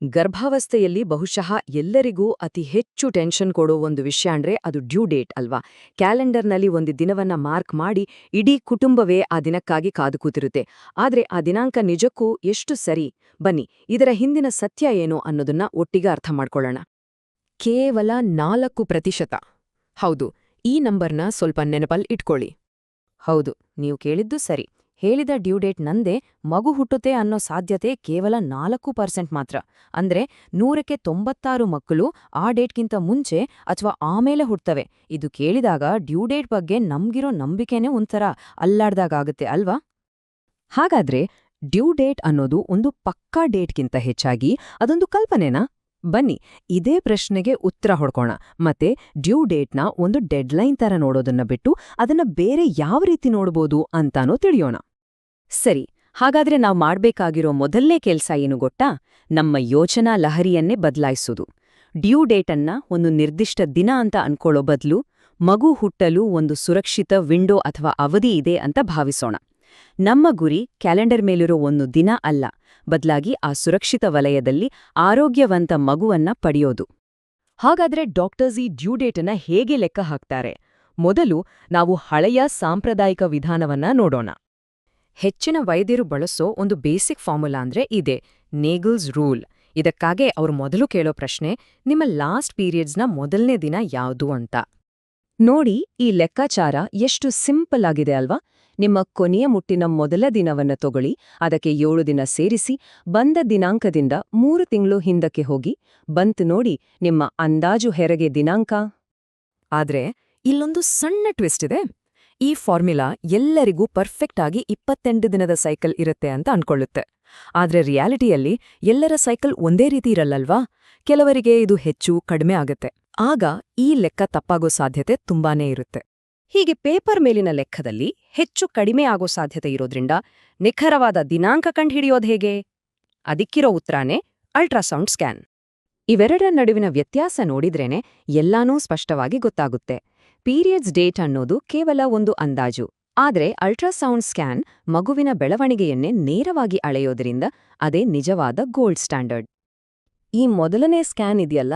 ಗರ್ಭಾವಸ್ಥೆಯಲ್ಲಿ ಬಹುಶಃ ಎಲ್ಲರಿಗೂ ಅತಿ ಹೆಚ್ಚು ಟೆನ್ಷನ್ ಕೊಡೋ ಒಂದು ವಿಷಯ ಅಂದ್ರೆ ಅದು ಡ್ಯೂ ಡೇಟ್ ಅಲ್ವಾ. ಕ್ಯಾಲೆಂಡರ್ನಲ್ಲಿ ಒಂದು ದಿನವನ್ನ ಮಾರ್ಕ್ ಮಾಡಿ ಇಡೀ ಕುಟುಂಬವೇ ಆ ದಿನಕ್ಕಾಗಿ ಕಾದು ಕೂತಿರುತ್ತೆ. ಆದ್ರೆ ಆ ದಿನಾಂಕ ನಿಜಕ್ಕೂ ಎಷ್ಟು ಸರಿ? ಬನ್ನಿ, ಇದರ ಹಿಂದಿನ ಸತ್ಯ ಏನು ಅನ್ನೋದನ್ನ ಒಟ್ಟಿಗೆ ಅರ್ಥ ಮಾಡ್ಕೊಳ್ಳೋಣ. ಕೇವಲ 4%. ಹೌದು, ಈ ನಂಬರ್ನ ಸ್ವಲ್ಪ ನೆನಪಲ್ಲಿ ಇಟ್ಕೊಳ್ಳಿ. ಹೌದು, ನೀವು ಕೇಳಿದ್ದು ಸರಿ. ಹೇಳಿದ ಡ್ಯೂ ಡೇಟ್ ನಂದೇ, ಮಗು ಹುಟ್ಟುತ್ತೆ ಅನ್ನೋ ಸಾಧ್ಯತೆ ಕೇವಲ 4% ಮಾತ್ರ. ಅಂದ್ರೆ 100ಕ್ಕೆ 96 ಮಕ್ಕಳು ಆ ಡೇಟ್ಗಿಂತ ಮುಂಚೆ ಅಥವಾ ಆಮೇಲೆ ಹುಟ್ಟುತ್ತವೆ. ಇದು ಕೇಳಿದಾಗ ಡ್ಯೂ ಡೇಟ್ ಬಗ್ಗೆ ನಮ್ಗಿರೋ ನಂಬಿಕೆನೇ ಒಂಥರ ಅಲ್ಲಾಡ್ದಾಗುತ್ತೆ ಅಲ್ವಾ? ಹಾಗಾದ್ರೆ ಡ್ಯೂ ಡೇಟ್ ಅನ್ನೋದು ಒಂದು ಪಕ್ಕಾ ಡೇಟ್ಗಿಂತ ಹೆಚ್ಚಾಗಿ ಅದೊಂದು ಕಲ್ಪನೆನಾ? ಬನ್ನಿ, ಇದೇ ಪ್ರಶ್ನೆಗೆ ಉತ್ತರ ಹೊಡ್ಕೋಣ. ಮತ್ತೆ ಡ್ಯೂ ಡೇಟ್ನ ಒಂದು ಡೆಡ್ಲೈನ್ ತರ ನೋಡೋದನ್ನ ಬಿಟ್ಟು ಅದನ್ನ ಬೇರೆ ಯಾವ ರೀತಿ ನೋಡ್ಬೋದು ಅಂತಾನೋ ತಿಳಿಯೋಣ. ಸರಿ, ಹಾಗಾದ್ರೆ ನಾವು ಮಾಡ್ಬೇಕಾಗಿರೋ ಮೊದಲನೇ ಕೆಲ್ಸ ಏನು ಗೊತ್ತಾ? ನಮ್ಮ ಯೋಚನಾ ಲಹರಿಯನ್ನೇ ಬದಲಾಯಿಸೋದು. ಡ್ಯೂ ಡೇಟನ್ನ ಒಂದು ನಿರ್ದಿಷ್ಟ ದಿನ ಅಂತ ಅನ್ಕೊಳ್ಳೋ ಬದಲು ಮಗು ಹುಟ್ಟಲು ಒಂದು ಸುರಕ್ಷಿತ ವಿಂಡೋ ಅಥವಾ ಅವಧಿ ಇದೆ ಅಂತ ಭಾವಿಸೋಣ. ನಮ್ಮ ಗುರಿ ಕ್ಯಾಲೆಂಡರ್ ಮೇಲಿರೋ ಒಂದು ದಿನ ಅಲ್ಲ, ಬದಲಾಗಿ ಆ ಸುರಕ್ಷಿತ ವಲಯದಲ್ಲಿ ಆರೋಗ್ಯವಂತ ಮಗುವನ್ನ ಪಡೆಯೋದು. ಹಾಗಾದ್ರೆ ಡಾಕ್ಟರ್ಸ್ ಈ ಡ್ಯೂ ಡೇಟನ್ನ ಹೇಗೆ ಲೆಕ್ಕ ಹಾಕ್ತಾರೆ? ಮೊದಲು ನಾವು ಹಳೆಯ ಸಾಂಪ್ರದಾಯಿಕ ವಿಧಾನವನ್ನ ನೋಡೋಣ. ಹೆಚ್ಚಿನ ವೈದ್ಯರು ಬಳಸೋ ಒಂದು ಬೇಸಿಕ್ ಫಾರ್ಮುಲಾ ಅಂದ್ರೆ ಇದೆ, ನೇಗಲ್ಸ್ ರೂಲ್. ಇದಕ್ಕಾಗೆ ಅವ್ರು ಮೊದಲು ಕೇಳೋ ಪ್ರಶ್ನೆ, ನಿಮ್ಮ ಲಾಸ್ಟ್ ಪೀರಿಯಡ್ಸ್ನ ಮೊದಲನೇ ದಿನ ಯಾವುದು ಅಂತ. ನೋಡಿ, ಈ ಲೆಕ್ಕಾಚಾರ ಎಷ್ಟು ಸಿಂಪಲ್ ಆಗಿದೆ ಅಲ್ವಾ? ನಿಮ್ಮ ಕೊನೆಯ ಮುಟ್ಟಿನ ಮೊದಲ ದಿನವನ್ನ ತಗೊಳ್ಳಿ, ಅದಕ್ಕೆ 7 ದಿನ ಸೇರಿಸಿ, ಬಂದ ದಿನಾಂಕದಿಂದ 3 ತಿಂಗಳು ಹಿಂದಕ್ಕೆ ಹೋಗಿ, ಬಂತು ನೋಡಿ ನಿಮ್ಮ ಅಂದಾಜು ಹೆರಿಗೆ ದಿನಾಂಕ. ಆದ್ರೆ ಇಲ್ಲೊಂದು ಸಣ್ಣ ಟ್ವಿಸ್ಟ್ ಇದೆ. ಈ ಫಾರ್ಮುಲಾ ಎಲ್ಲರಿಗೂ ಪರ್ಫೆಕ್ಟ್ ಆಗಿ 28 ದಿನದ ಸೈಕಲ್ ಇರುತ್ತೆ ಅಂತ ಅನ್ಕೊಳ್ಳುತ್ತೆ. ಆದ್ರೆ ರಿಯಾಲಿಟಿಯಲ್ಲಿ ಎಲ್ಲರ ಸೈಕಲ್ ಒಂದೇ ರೀತಿ ಇರಲ್ಲಲ್ವಾ? ಕೆಲವರಿಗೆ ಇದು ಹೆಚ್ಚು ಕಡಿಮೆ ಆಗತ್ತೆ. ಆಗ ಈ ಲೆಕ್ಕ ತಪ್ಪಾಗೋ ಸಾಧ್ಯತೆ ತುಂಬಾನೇ ಇರುತ್ತೆ. ಹೀಗೆ ಪೇಪರ್ ಮೇಲಿನ ಲೆಕ್ಕದಲ್ಲಿ ಹೆಚ್ಚು ಕಡಿಮೆ ಆಗೋ ಸಾಧ್ಯತೆ ಇರೋದ್ರಿಂದ ನಿಖರವಾದ ದಿನಾಂಕ ಕಂಡುಹಿಡಿಯೋದು ಹೇಗೆ? ಅದಕ್ಕಿರೋ ಉತ್ತರನೇ ಅಲ್ಟ್ರಾಸೌಂಡ್ ಸ್ಕ್ಯಾನ್. ಇವೆರಡರ ನಡುವಿನ ವ್ಯತ್ಯಾಸ ನೋಡಿದ್ರೇನೆ ಎಲ್ಲಾನೂ ಸ್ಪಷ್ಟವಾಗಿ ಗೊತ್ತಾಗುತ್ತೆ. ಪೀರಿಯಡ್ಸ್ ಡೇಟ್ ಅನ್ನೋದು ಕೇವಲ ಒಂದು ಅಂದಾಜು, ಆದ್ರೆ ಅಲ್ಟ್ರಾಸೌಂಡ್ ಸ್ಕ್ಯಾನ್ ಮಗುವಿನ ಬೆಳವಣಿಗೆಯನ್ನೇ ನೇರವಾಗಿ ಅಳೆಯೋದ್ರಿಂದ ಅದೇ ನಿಜವಾದ ಗೋಲ್ಡ್ ಸ್ಟ್ಯಾಂಡರ್ಡ್. ಈ ಮೊದಲನೇ ಸ್ಕ್ಯಾನ್ ಇದೆಯಲ್ಲ,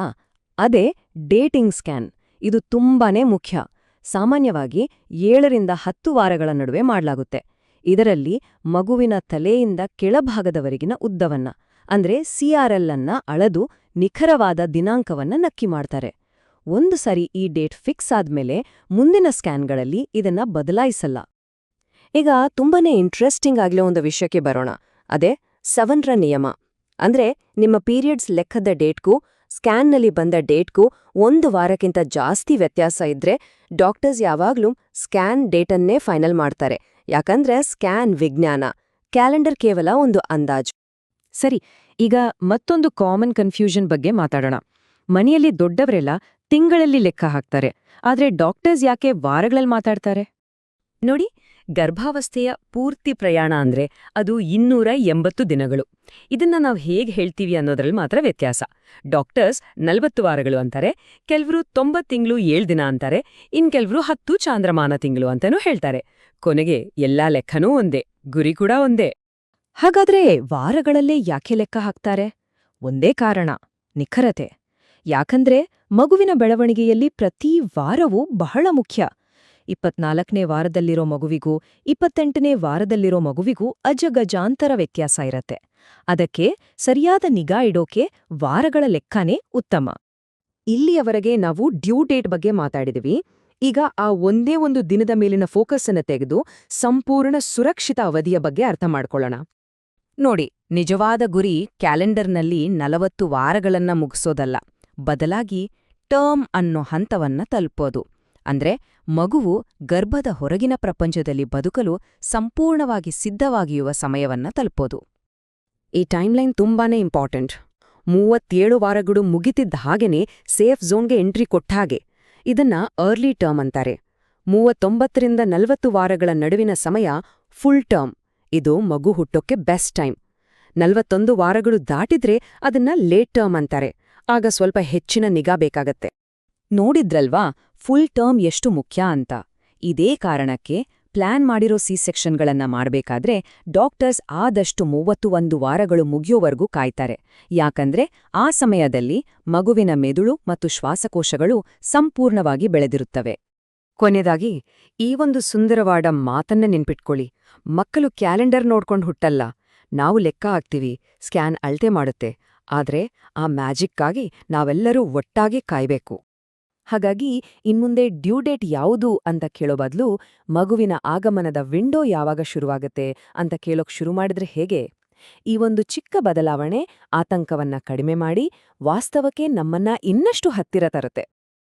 ಅದೇ ಡೇಟಿಂಗ್ ಸ್ಕ್ಯಾನ್. ಇದು ತುಂಬಾನೇ ಮುಖ್ಯ. ಸಾಮಾನ್ಯವಾಗಿ 7ರಿಂದ 10 ವಾರಗಳ ನಡುವೆ ಮಾಡಲಾಗುತ್ತೆ. ಇದರಲ್ಲಿ ಮಗುವಿನ ತಲೆಯಿಂದ ಕೆಳಭಾಗದವರೆಗಿನ ಉದ್ದವನ್ನ ಅಂದ್ರೆ CRL ಅನ್ನ ಅಳದು ನಿಖರವಾದ ದಿನಾಂಕವನ್ನ ನಕ್ಕಿ ಮಾಡ್ತಾರೆ. ಒಂದು ಸರಿ ಈ ಡೇಟ್ ಫಿಕ್ಸ್ ಆದ್ಮೇಲೆ ಮುಂದಿನ ಸ್ಕ್ಯಾನ್ಗಳಲ್ಲಿ ಇದನ್ನ ಬದಲಾಯಿಸಲ್ಲ. ಈಗ ತುಂಬಾನೇ ಇಂಟ್ರೆಸ್ಟಿಂಗ್ ಆಗಿರೋ ಒಂದು ವಿಷಯಕ್ಕೆ ಬರೋಣ. ಅದೇ 7ರ ನಿಯಮ. ಅಂದ್ರೆ ನಿಮ್ಮ ಪೀರಿಯಡ್ಸ್ ಲೆಕ್ಕದ ಡೇಟ್ಗೂ ಸ್ಕ್ಯಾನ್ನಲ್ಲಿ ಬಂದ ಡೇಟ್ಗೂ 1 ವಾರಕ್ಕಿಂತ ಜಾಸ್ತಿ ವ್ಯತ್ಯಾಸ ಇದ್ರೆ ಡಾಕ್ಟರ್ಸ್ ಯಾವಾಗ್ಲೂ ಸ್ಕ್ಯಾನ್ ಡೇಟನ್ನೇ ಫೈನಲ್ ಮಾಡ್ತಾರೆ. ಯಾಕಂದ್ರೆ ಸ್ಕ್ಯಾನ್ ವಿಜ್ಞಾನ, ಕ್ಯಾಲೆಂಡರ್ ಕೇವಲ ಒಂದು ಅಂದಾಜು. ಸರಿ, ಈಗ ಮತ್ತೊಂದು ಕಾಮನ್ ಕನ್ಫ್ಯೂಷನ್ ಬಗ್ಗೆ ಮಾತಾಡೋಣ. ಮನೆಯಲ್ಲಿ ದೊಡ್ಡವರೆಲ್ಲ ತಿಂಗಳಲ್ಲಿ ಲೆಕ್ಕ ಹಾಕ್ತಾರೆ, ಆದ್ರೆ ಡಾಕ್ಟರ್ಸ್ ಯಾಕೆ ವಾರಗಳಲ್ಲಿ ಮಾತಾಡ್ತಾರೆ? ನೋಡಿ, ಗರ್ಭಾವಸ್ಥೆಯ ಪೂರ್ತಿ ಪ್ರಯಾಣ ಅಂದ್ರೆ ಅದು 280 ದಿನಗಳು. ಇದನ್ನ ನಾವು ಹೇಗೆ ಹೇಳ್ತೀವಿ ಅನ್ನೋದ್ರಲ್ಲಿ ಮಾತ್ರ ವ್ಯತ್ಯಾಸ. ಡಾಕ್ಟರ್ಸ್ 40 ವಾರಗಳು ಅಂತಾರೆ, ಕೆಲವರು 90 ತಿಂಗಳು 7 ದಿನ ಅಂತಾರೆ, ಕೆಲವರು 10 ಚಾಂದ್ರಮಾನ ತಿಂಗಳು ಅಂತಾನೂ ಹೇಳ್ತಾರೆ. ಕೊನೆಗೆ ಎಲ್ಲಾ ಲೆಕ್ಕನೂ ಒಂದೇ, ಗುರಿ ಕೂಡ ಒಂದೇ. ಹಾಗಾದ್ರೆ ವಾರಗಳಲ್ಲೇ ಯಾಕೆ ಲೆಕ್ಕ ಹಾಕ್ತಾರೆ? ಒಂದೇ ಕಾರಣ, ನಿಖರತೆ. ಯಾಕಂದ್ರೆ ಮಗುವಿನ ಬೆಳವಣಿಗೆಯಲ್ಲಿ ಪ್ರತಿ ವಾರವೂ ಬಹಳ ಮುಖ್ಯ. 24ನೇ ವಾರದಲ್ಲಿರೋ ಮಗುವಿಗೂ 28ನೇ ವಾರದಲ್ಲಿರೋ ಮಗುವಿಗೂ ಅಜಗಜಾಂತರ ವ್ಯತ್ಯಾಸ ಇರತ್ತೆ. ಅದಕ್ಕೆ ಸರಿಯಾದ ನಿಗಾ ಇಡೋಕೆ ವಾರಗಳ ಲೆಕ್ಕನೇ ಉತ್ತಮ. ಇಲ್ಲಿಯವರೆಗೆ ನಾವು ಡ್ಯೂ ಡೇಟ್ ಬಗ್ಗೆ ಮಾತಾಡಿದ್ವಿ. ಈಗ ಆ ಒಂದೇ ಒಂದು ದಿನದ ಮೇಲಿನ ಫೋಕಸ್ ಅನ್ನು ತೆಗೆದು ಸಂಪೂರ್ಣ ಸುರಕ್ಷಿತ ಅವಧಿಯ ಬಗ್ಗೆ ಅರ್ಥ ಮಾಡ್ಕೊಳ್ಳೋಣ. ನೋಡಿ, ನಿಜವಾದ ಗುರಿ ಕ್ಯಾಲೆಂಡರ್ನಲ್ಲಿ 40 ವಾರಗಳನ್ನ ಮುಗಿಸೋದಲ್ಲ, ಬದಲಾಗಿ ಟರ್ಮ್ ಅನ್ನೋ ಹಂತವನ್ನ ತಲುಪೋದು. ಅಂದ್ರೆ ಮಗುವು ಗರ್ಭದ ಹೊರಗಿನ ಪ್ರಪಂಚದಲ್ಲಿ ಬದುಕಲು ಸಂಪೂರ್ಣವಾಗಿ ಸಿದ್ಧವಾಗಿರುವ ಸಮಯವನ್ನ ತಲುಪೋದು. ಈ ಟೈಮ್ಲೈನ್ ತುಂಬಾನೇ ಇಂಪಾರ್ಟೆಂಟ್. 37 ವಾರಗಳು ಮುಗಿತಿದ್ದ ಹಾಗೇನೆ ಸೇಫ್ ಝೋನ್ಗೆ ಎಂಟ್ರಿ ಕೊಟ್ಟಾಗೆ. ಇದನ್ನ ಅರ್ಲಿ ಟರ್ಮ್ ಅಂತಾರೆ. 39ರಿಂದ 40 ವಾರಗಳ ನಡುವಿನ ಸಮಯ ಫುಲ್ ಟರ್ಮ್. ಇದು ಮಗು ಹುಟ್ಟೋಕ್ಕೆ ಬೆಸ್ಟ್ ಟೈಮ್. 41 ವಾರಗಳು ದಾಟಿದ್ರೆ ಅದನ್ನ ಲೇಟ್ ಟರ್ಮ್ ಅಂತಾರೆ. ಆಗ ಸ್ವಲ್ಪ ಹೆಚ್ಚಿನ ನಿಗಾ ಬೇಕಾಗತ್ತೆ. ನೋಡಿದ್ರಲ್ವಾ ಫುಲ್ ಟರ್ಮ್ ಎಷ್ಟು ಮುಖ್ಯ ಅಂತ? ಇದೇ ಕಾರಣಕ್ಕೆ ಪ್ಲಾನ್ ಮಾಡಿರೋ ಸೆಕ್ಷನ್ಗಳನ್ನ ಮಾಡಬೇಕಾದ್ರೆ ಡಾಕ್ಟರ್ಸ್ ಆದಷ್ಟು 31 ವಾರಗಳು ಮುಗಿಯೋವರೆಗೂ ಕಾಯ್ತಾರೆ. ಯಾಕಂದ್ರೆ ಆ ಸಮಯದಲ್ಲಿ ಮಗುವಿನ ಮೆದುಳು ಮತ್ತು ಶ್ವಾಸಕೋಶಗಳು ಸಂಪೂರ್ಣವಾಗಿ ಬೆಳೆದಿರುತ್ತವೆ. ಕೊನೆಯದಾಗಿ ಈ ಒಂದು ಸುಂದರವಾದ ಮಾತನ್ನ ನೆನ್ಪಿಟ್ಕೊಳ್ಳಿ. ಮಕ್ಕಳು ಕ್ಯಾಲೆಂಡರ್ ನೋಡ್ಕೊಂಡು ಹುಟ್ಟಲ್ಲ. ನಾವು ಲೆಕ್ಕ ಹಾಕ್ತೀವಿ, ಸ್ಕ್ಯಾನ್ ಅಳತೆ ಮಾಡುತ್ತೆ. ಆದ್ರೆ ಆ ಮ್ಯಾಜಿಕ್ಕಾಗಿ ನಾವೆಲ್ಲರೂ ಒಟ್ಟಾಗಿ ಕಾಯ್ಬೇಕು. ಹಾಗಾಗಿ ಇನ್ಮುಂದೆ ಡ್ಯೂ ಡೇಟ್ ಯಾವುದು ಅಂತ ಕೇಳೋ ಬದಲು ಮಗುವಿನ ಆಗಮನದ ವಿಂಡೋ ಯಾವಾಗ ಶುರುವಾಗತ್ತೆ ಅಂತ ಕೇಳೋಕ್ ಶುರು ಮಾಡಿದ್ರೆ ಹೇಗೆ? ಈ ಒಂದು ಚಿಕ್ಕ ಬದಲಾವಣೆ ಆತಂಕವನ್ನ ಕಡಿಮೆ ಮಾಡಿ ವಾಸ್ತವಕ್ಕೆ ನಮ್ಮನ್ನ ಇನ್ನಷ್ಟು ಹತ್ತಿರ ತರುತ್ತೆ.